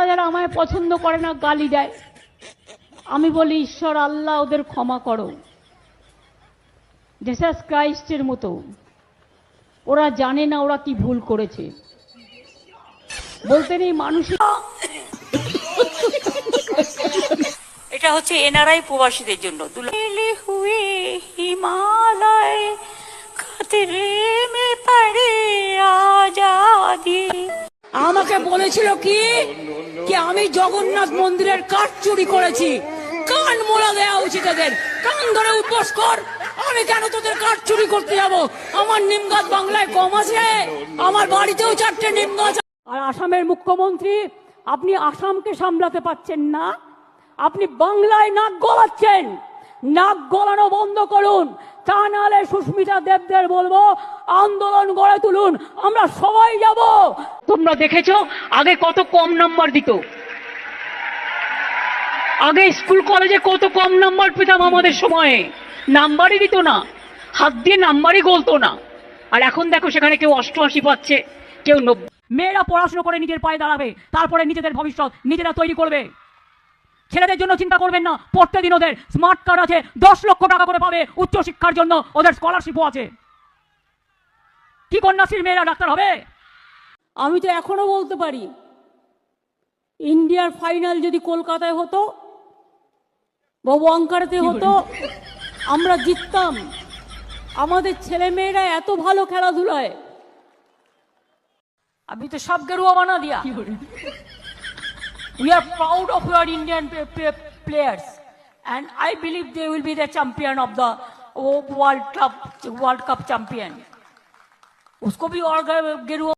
যারা যারা আমায় পছন্দ করে না গালি দেয়, আমি বলি ঈশ্বর আল্লাহ ওদের ক্ষমা করো, জিসাস ক্রাইস্টের মতো। ওরা জানে না ওরা কি ভুল করেছে। বলতে নেই মানুষ। এটা হচ্ছে এনআরআই প্রবাসীদের জন্য। হুয়ে হিমালয় খাতরে মে পড়ে আজাদি। আমাকে বলেছিল কি আমি জগন্নাথ মন্দিরের কাঠ চুরি করেছি। কান মোলা দেওয়া উচিত এদের, কান ধরে উপোস কর। আমি কেন তোদের কাঠ চুরি করতে যাব? আমার নিম গাছ বাংলায় কম আছে, আমার বাড়িতেও 4টে নিম গাছ। আর আসামের মুখ্যমন্ত্রী, আপনি আসামকে সামলাতে পারছেন না, আপনি বাংলায় নাক গলাচ্ছেন। নাক গলানো বন্ধ করুন, তা নাহলে সুস্মিতা দেবদের বলবো আন্দোলন গড়ে তুলুন, আমরা সবাই যাব। তোমরা দেখেছো আগে কত কম নাম্বার দিত, আগে স্কুল কলেজে কত কম নাম্বার পেতাম আমাদের সময়ে, নাম্বারই দিত না, হাত দিয়ে নাম্বারই গলতো না। আর এখন দেখো সেখানে কেউ 88 পাচ্ছে, কেউ 90। মেয়েরা পড়াশোনা করে নিজের পায়ে দাঁড়াবে, তারপরে নিজেদের ভবিষ্যৎ নিজেরা তৈরি করবে। ছেলেদের জন্য চিন্তা করবেন না, পড়তে দিন ওদের, স্মার্ট কার্ড আছে, 10 লক্ষ টাকা করে পাবে উচ্চশিক্ষার জন্য, ওদের স্কলারশিপও আছে। কি কন্যাশ্রীর মেয়েরা ডাক্তার হবে? আমি তো এখনো বলতে পারি, ইন্ডিয়ার ফাইনাল যদি কলকাতায় হতো বা ওয়াঙ্কারেতে হতো, আমরা জিততাম। আমাদের ছেলে মেয়েরা এত ভালো খেলাধুলায়। अभी तो सब गेरुआ बना दिया। We are proud of your Indian players, and I believe they will be the champion of the World Cup champion. उसको भी और गेरुआ